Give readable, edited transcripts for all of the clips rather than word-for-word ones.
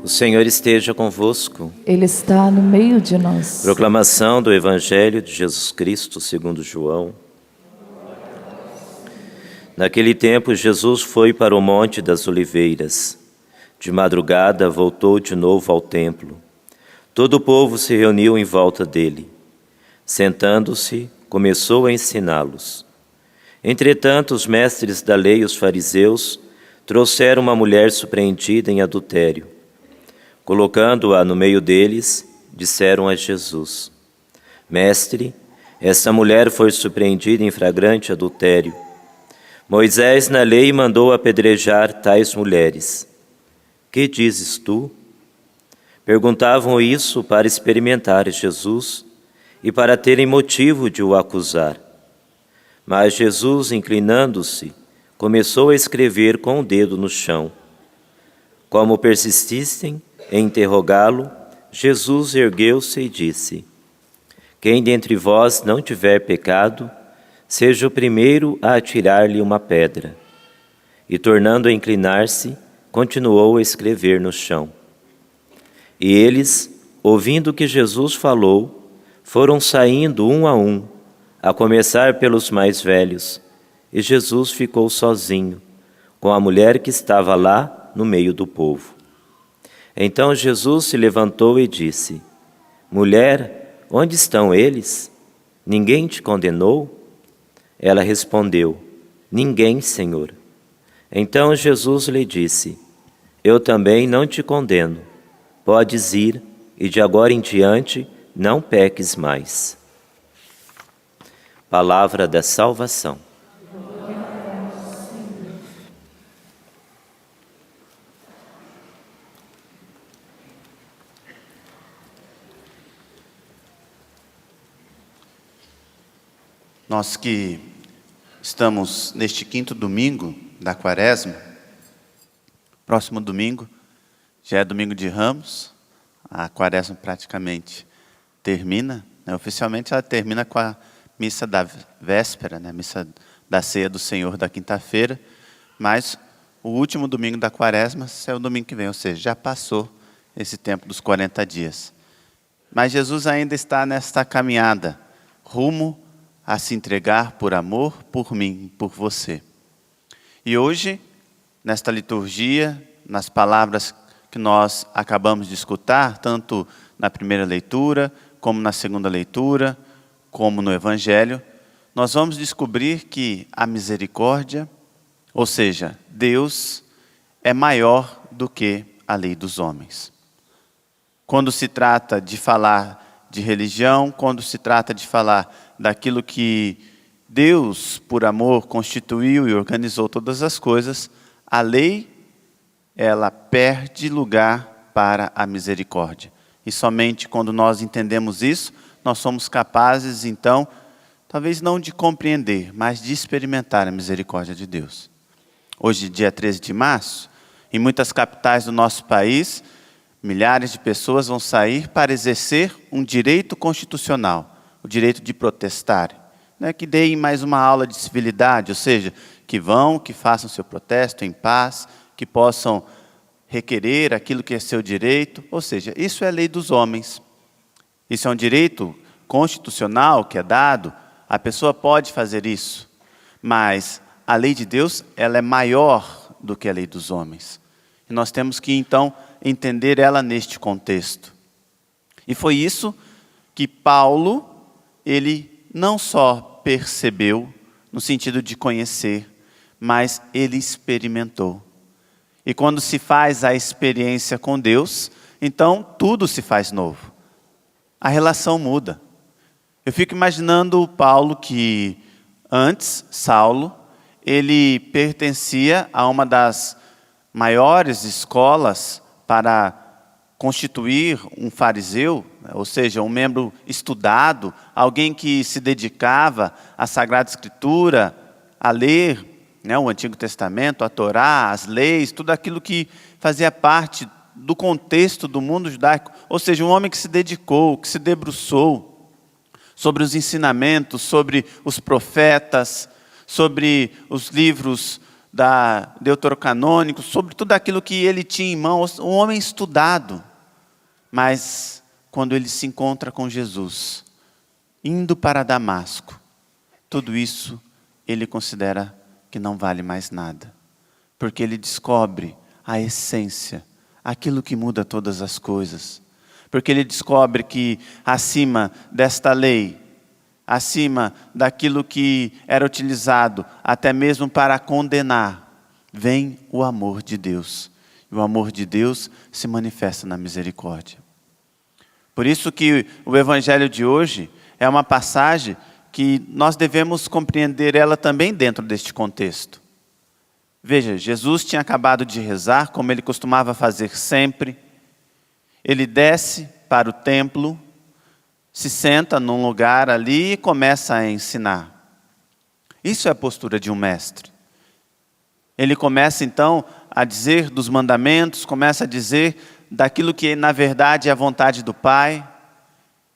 O Senhor esteja convosco. Ele está no meio de nós. Proclamação do Evangelho de Jesus Cristo segundo João. Naquele tempo, Jesus foi para o Monte das Oliveiras. De madrugada, voltou de novo ao templo. Todo o povo se reuniu em volta dele. Sentando-se, começou a ensiná-los. Entretanto, os mestres da lei e os fariseus trouxeram uma mulher surpreendida em adultério. Colocando-a no meio deles, disseram a Jesus: Mestre, essa mulher foi surpreendida em flagrante adultério. Moisés na lei mandou apedrejar tais mulheres. Que dizes tu? Perguntavam isso para experimentar Jesus e para terem motivo de o acusar. Mas Jesus, inclinando-se, começou a escrever com o dedo no chão. Como persistissem em interrogá-lo, Jesus ergueu-se e disse: Quem dentre vós não tiver pecado, seja o primeiro a atirar-lhe uma pedra. E tornando a inclinar-se, continuou a escrever no chão. E eles, ouvindo que Jesus falou, foram saindo um, a começar pelos mais velhos, e Jesus ficou sozinho, com a mulher que estava lá no meio do povo. Então Jesus se levantou e disse: Mulher, onde estão eles? Ninguém te condenou? Ela respondeu: Ninguém, Senhor. Então Jesus lhe disse: Eu também não te condeno. Podes ir e de agora em diante não peques mais. Palavra da salvação. Nós que estamos neste quinto domingo da Quaresma, próximo domingo já é domingo de Ramos, a Quaresma praticamente termina, né? Oficialmente ela termina com a missa da véspera, né? Missa da ceia do Senhor da quinta-feira, mas o último domingo da Quaresma é o domingo que vem, ou seja, já passou esse tempo dos 40 dias. Mas Jesus ainda está nesta caminhada, rumo a se entregar por amor, por mim, por você. E hoje, nesta liturgia, nas palavras que nós acabamos de escutar, tanto na primeira leitura, como na segunda leitura, como no Evangelho, nós vamos descobrir que a misericórdia, ou seja, Deus, é maior do que a lei dos homens. Quando se trata de falar de religião, quando se trata de falar daquilo que Deus, por amor, constituiu e organizou todas as coisas, a lei, ela perde lugar para a misericórdia. E somente quando nós entendemos isso, nós somos capazes, então, talvez não de compreender, mas de experimentar a misericórdia de Deus. Hoje, dia 13 de março, em muitas capitais do nosso país, milhares de pessoas vão sair para exercer um direito constitucional, o direito de protestar, né? Que deem mais uma aula de civilidade, ou seja, que façam seu protesto em paz, que possam requerer aquilo que é seu direito, ou seja, isso é a lei dos homens. Isso é um direito constitucional que é dado, a pessoa pode fazer isso, mas a lei de Deus, ela é maior do que a lei dos homens. E nós temos que, então, entender ela neste contexto. E foi isso que Paulo, ele não só percebeu, no sentido de conhecer, mas ele experimentou. E quando se faz a experiência com Deus, então tudo se faz novo. A relação muda. Eu fico imaginando o Paulo que antes, Saulo, ele pertencia a uma das maiores escolas para constituir um fariseu, ou seja, um membro estudado, alguém que se dedicava à Sagrada Escritura, a ler, né, o Antigo Testamento, a Torá, as leis, tudo aquilo que fazia parte do contexto do mundo judaico. Ou seja, um homem que se dedicou, que se debruçou sobre os ensinamentos, sobre os profetas, sobre os livros deuterocanônicos, sobre tudo aquilo que ele tinha em mãos, um homem estudado. Mas quando ele se encontra com Jesus, indo para Damasco, tudo isso ele considera que não vale mais nada. Porque ele descobre a essência, aquilo que muda todas as coisas. Porque ele descobre que acima desta lei, acima daquilo que era utilizado até mesmo para condenar, vem o amor de Deus. E o amor de Deus se manifesta na misericórdia. Por isso que o Evangelho de hoje é uma passagem que nós devemos compreender ela também dentro deste contexto. Veja, Jesus tinha acabado de rezar, como ele costumava fazer sempre. Ele desce para o templo, se senta num lugar ali e começa a ensinar. Isso é a postura de um mestre. Ele começa então a dizer dos mandamentos, começa a dizer daquilo que na verdade é a vontade do Pai.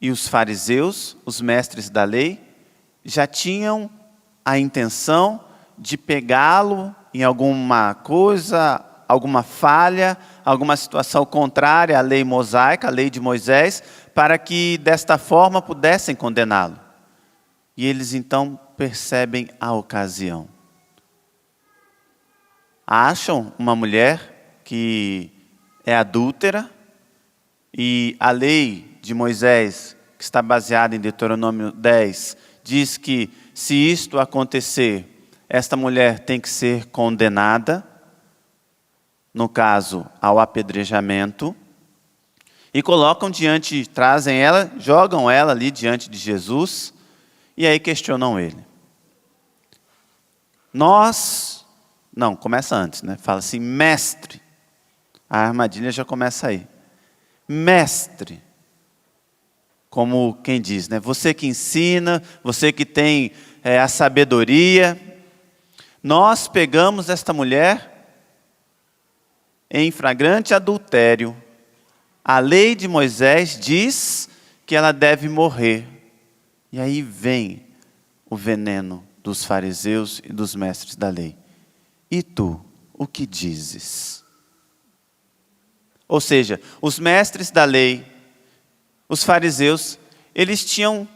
E os fariseus, os mestres da lei, já tinham a intenção de pegá-lo em alguma coisa, alguma falha, alguma situação contrária à lei mosaica, à lei de Moisés, para que desta forma pudessem condená-lo. E eles então percebem a ocasião. Acham uma mulher que é adúltera e a lei de Moisés, que está baseada em Deuteronômio 10, diz que se isto acontecer, esta mulher tem que ser condenada, no caso, ao apedrejamento, e trazem ela, jogam ela ali diante de Jesus, e aí questionam ele. Começa antes, né? Fala assim, mestre. A armadilha já começa aí. Mestre. Como quem diz, né? Você que ensina, você que tem a sabedoria. Nós pegamos esta mulher em flagrante adultério. A lei de Moisés diz que ela deve morrer. E aí vem o veneno dos fariseus e dos mestres da lei. E tu, o que dizes? Ou seja, os mestres da lei, os fariseus, eles tinham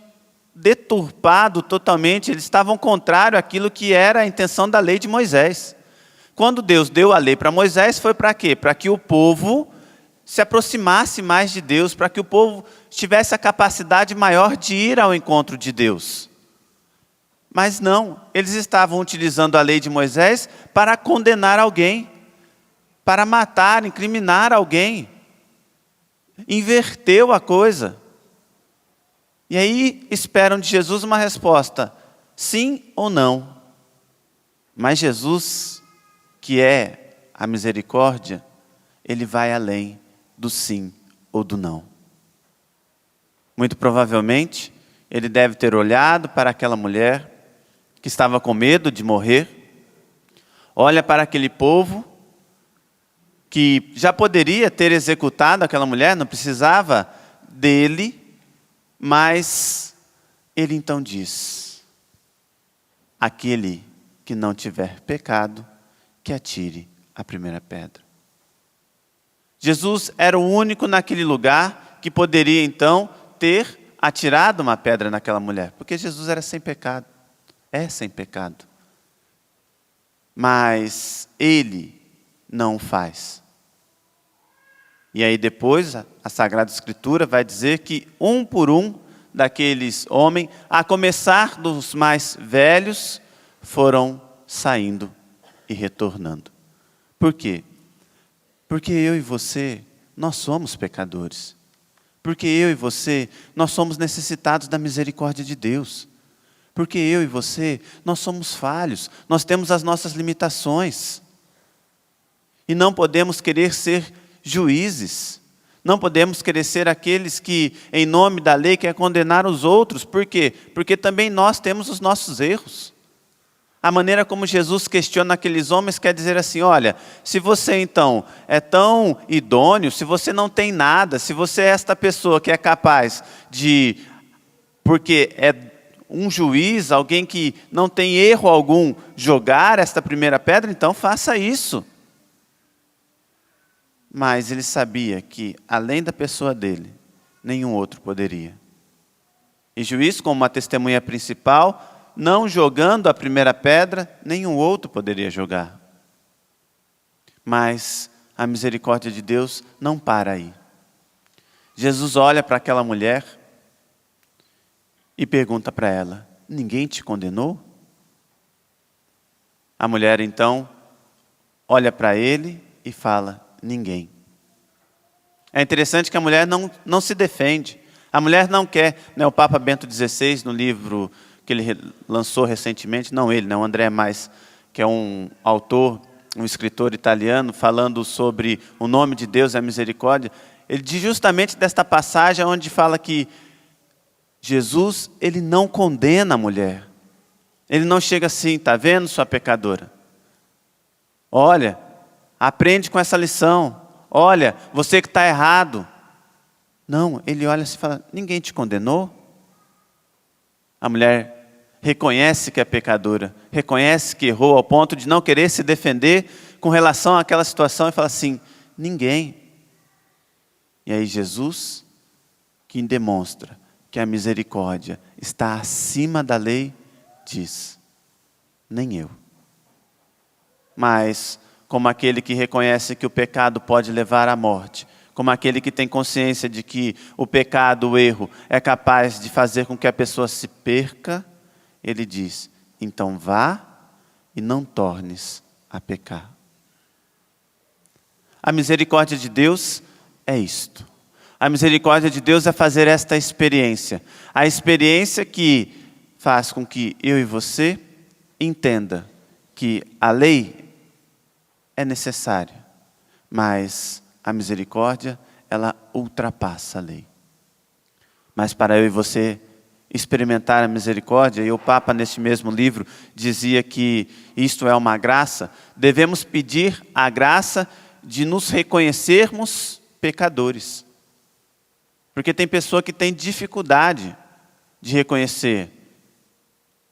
deturpado totalmente, eles estavam contrário àquilo que era a intenção da lei de Moisés. Quando Deus deu a lei para Moisés, foi para quê? Para que o povo se aproximasse mais de Deus, para que o povo tivesse a capacidade maior de ir ao encontro de Deus. Mas não, eles estavam utilizando a lei de Moisés para condenar alguém, para matar, incriminar alguém. Inverteu a coisa. E aí esperam de Jesus uma resposta, sim ou não. Mas Jesus, que é a misericórdia, ele vai além do sim ou do não. Muito provavelmente, ele deve ter olhado para aquela mulher que estava com medo de morrer, olha para aquele povo que já poderia ter executado aquela mulher, não precisava dele, mas ele então diz, aquele que não tiver pecado, que atire a primeira pedra. Jesus era o único naquele lugar que poderia então ter atirado uma pedra naquela mulher, porque Jesus era sem pecado, é sem pecado. Mas ele não o faz. E aí depois a Sagrada Escritura vai dizer que um por um daqueles homens, a começar dos mais velhos, foram saindo e retornando. Por quê? Porque eu e você, nós somos pecadores. Porque eu e você, nós somos necessitados da misericórdia de Deus. Porque eu e você, nós somos falhos, nós temos as nossas limitações. E não podemos querer ser juízes, não podemos querer ser aqueles que, em nome da lei, querem condenar os outros. Por quê? Porque também nós temos os nossos erros. A maneira como Jesus questiona aqueles homens quer dizer assim, olha, se você então é tão idôneo, se você não tem nada, se você é esta pessoa que é capaz de, porque é um juiz, alguém que não tem erro algum, jogar esta primeira pedra, então faça isso. Mas ele sabia que, além da pessoa dele, nenhum outro poderia. E juiz, como uma testemunha principal, não jogando a primeira pedra, nenhum outro poderia jogar. Mas a misericórdia de Deus não para aí. Jesus olha para aquela mulher e pergunta para ela: ninguém te condenou? A mulher então olha para ele e fala: ninguém. É interessante que a mulher não se defende. A mulher não quer, né? O Papa Bento XVI, no livro que ele lançou recentemente, não ele, o André Mais, que é um autor, um escritor italiano, falando sobre o nome de Deus e a misericórdia, ele diz justamente desta passagem onde fala que Jesus, ele não condena a mulher. Ele não chega assim: está vendo, sua pecadora? Olha, aprende com essa lição. Olha, você que está errado. Não, ele olha e fala: ninguém te condenou? A mulher reconhece que é pecadora, reconhece que errou ao ponto de não querer se defender com relação àquela situação e fala assim: ninguém. E aí Jesus, que demonstra que a misericórdia está acima da lei, diz: nem eu. Mas, como aquele que reconhece que o pecado pode levar à morte, como aquele que tem consciência de que o pecado, o erro, é capaz de fazer com que a pessoa se perca, ele diz: então vá e não tornes a pecar. A misericórdia de Deus é isto. A misericórdia de Deus é fazer esta experiência. A experiência que faz com que eu e você entenda que a lei é necessária, mas a misericórdia, ela ultrapassa a lei. Mas para eu e você experimentar a misericórdia, e o Papa neste mesmo livro dizia que isto é uma graça, devemos pedir a graça de nos reconhecermos pecadores. Porque tem pessoa que tem dificuldade de reconhecer.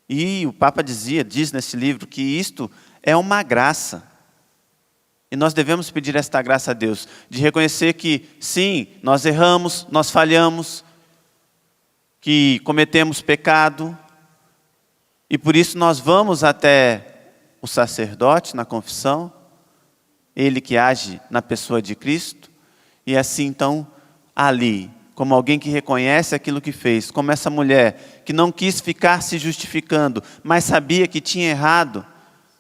E o Papa diz nesse livro que isto é uma graça. E nós devemos pedir esta graça a Deus, de reconhecer que, sim, nós erramos, nós falhamos, que cometemos pecado, e por isso nós vamos até o sacerdote na confissão, ele que age na pessoa de Cristo, e assim então, ali, como alguém que reconhece aquilo que fez, como essa mulher que não quis ficar se justificando, mas sabia que tinha errado,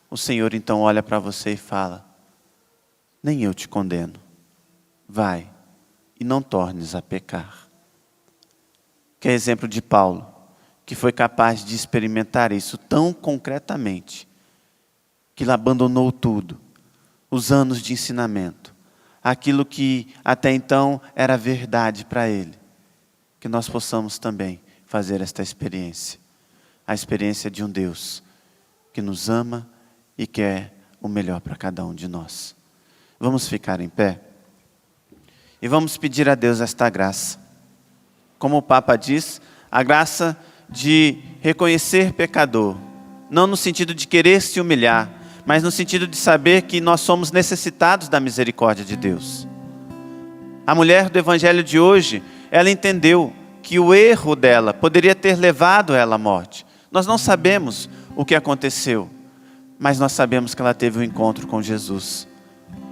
o Senhor então olha para você e fala: nem eu te condeno. Vai e não tornes a pecar. Que é exemplo de Paulo, que foi capaz de experimentar isso tão concretamente, que ele abandonou tudo, os anos de ensinamento, aquilo que até então era verdade para ele, que nós possamos também fazer esta experiência, a experiência de um Deus que nos ama e quer o melhor para cada um de nós. Vamos ficar em pé e vamos pedir a Deus esta graça. Como o Papa diz, a graça de reconhecer pecador, não no sentido de querer se humilhar, mas no sentido de saber que nós somos necessitados da misericórdia de Deus. A mulher do Evangelho de hoje, ela entendeu que o erro dela poderia ter levado ela à morte. Nós não sabemos o que aconteceu, mas nós sabemos que ela teve um encontro com Jesus.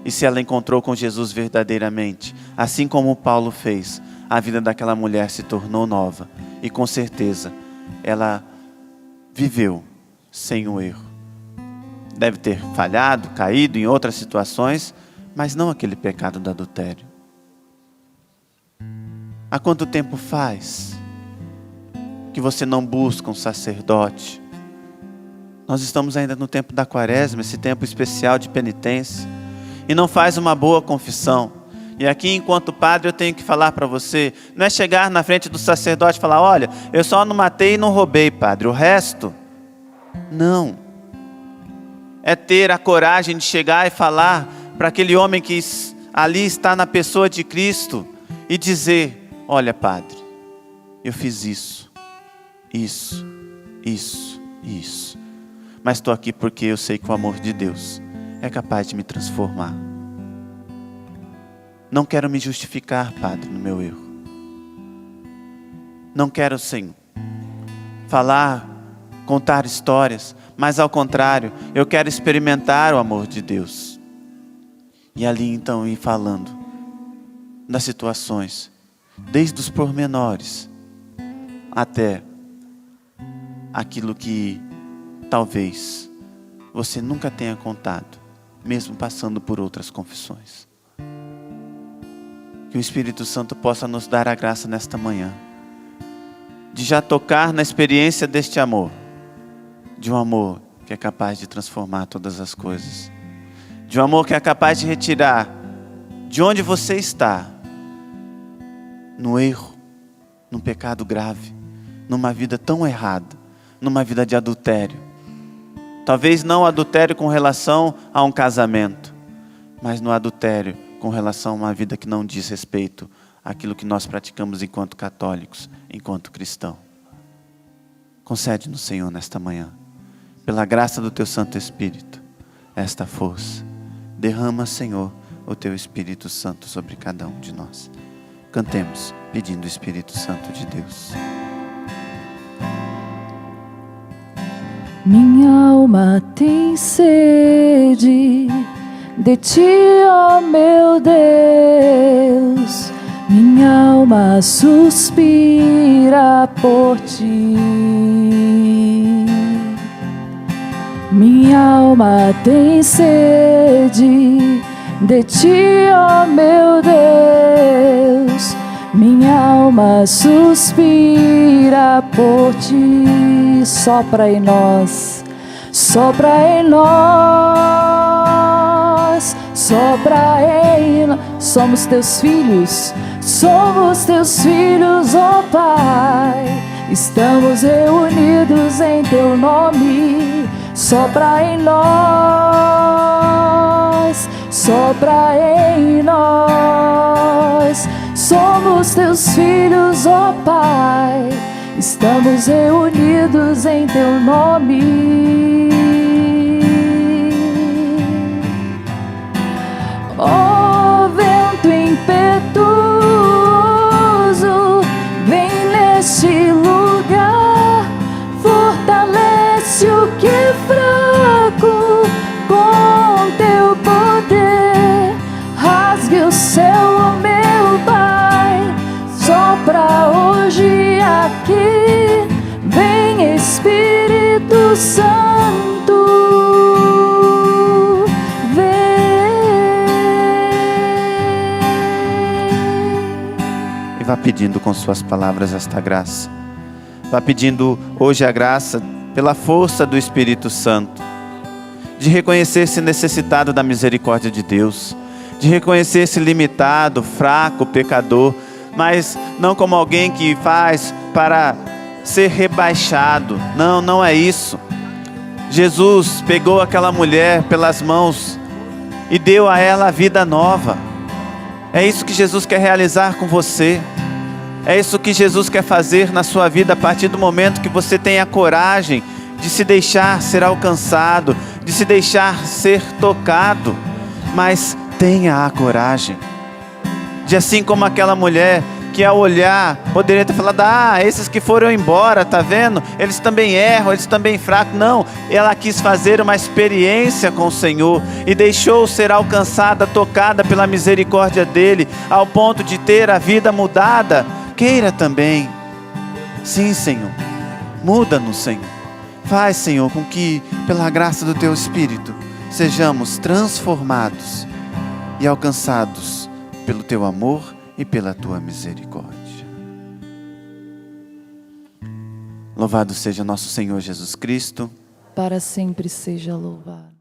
E se ela encontrou com Jesus verdadeiramente, assim como Paulo fez, a vida daquela mulher se tornou nova. E com certeza, ela viveu sem o erro. Deve ter falhado, caído em outras situações, mas não aquele pecado do adultério. Há quanto tempo faz que você não busca um sacerdote? Nós estamos ainda no tempo da Quaresma, esse tempo especial de penitência. E não faz uma boa confissão. E aqui, enquanto padre, eu tenho que falar para você, não é chegar na frente do sacerdote e falar: olha, eu só não matei e não roubei, padre, o resto, não. É ter a coragem de chegar e falar para aquele homem que ali está na pessoa de Cristo e dizer: olha, padre, eu fiz isso, isso. Mas estou aqui porque eu sei que o amor de Deus é capaz de me transformar. Não quero me justificar, Padre, no meu erro. Não quero, Senhor, falar, contar histórias, mas ao contrário, eu quero experimentar o amor de Deus. E ali então ir falando das situações, desde os pormenores até aquilo que talvez você nunca tenha contado, mesmo passando por outras confissões. Que o Espírito Santo possa nos dar a graça nesta manhã, de já tocar na experiência deste amor, de um amor que é capaz de transformar todas as coisas, de um amor que é capaz de retirar de onde você está, no erro, num pecado grave, numa vida tão errada, numa vida de adultério. Talvez não adultério com relação a um casamento, mas no adultério com relação a uma vida que não diz respeito àquilo que nós praticamos enquanto católicos, enquanto cristãos. Concede-nos, Senhor, nesta manhã, pela graça do Teu Santo Espírito, esta força. Derrama, Senhor, o Teu Espírito Santo sobre cada um de nós. Cantemos, pedindo o Espírito Santo de Deus. Minha alma tem sede de Ti, ó meu Deus. Minha alma suspira por Ti. Minha alma tem sede de Ti, ó meu Deus. Minha alma suspira por Ti. Sopra em nós, sopra em nós, sopra em nós. Somos Teus filhos, ó Pai. Estamos reunidos em Teu nome. Sopra em nós, sopra em nós. Somos Teus filhos, ó Pai. Estamos reunidos em Teu nome. Ó vento impetuoso, vem neste lugar. Fortalece o que é fraco com Teu poder. Rasgue o céu, ó meu Pai. Sopra hoje aqui, vem Espírito Santo, vem. E vá pedindo com suas palavras esta graça. Vá pedindo hoje a graça pela força do Espírito Santo, de reconhecer-se necessitado da misericórdia de Deus, de reconhecer-se limitado, fraco, pecador, mas não como alguém que faz para ser rebaixado. Não, não é isso. Jesus pegou aquela mulher pelas mãos e deu a ela a vida nova. É isso que Jesus quer realizar com você. É isso que Jesus quer fazer na sua vida a partir do momento que você tem a coragem de se deixar ser alcançado, de se deixar ser tocado. Mas tenha a coragem de, assim como aquela mulher que ao olhar poderia ter falado: ah, esses que foram embora, tá vendo? Eles também erram, eles também fracos. Não, ela quis fazer uma experiência com o Senhor e deixou ser alcançada, tocada pela misericórdia dEle, ao ponto de ter a vida mudada. Queira também. Sim, Senhor, muda-nos, Senhor. Faz, Senhor, com que pela graça do Teu Espírito sejamos transformados e alcançados pelo Teu amor e pela Tua misericórdia. Louvado seja nosso Senhor Jesus Cristo. Para sempre seja louvado.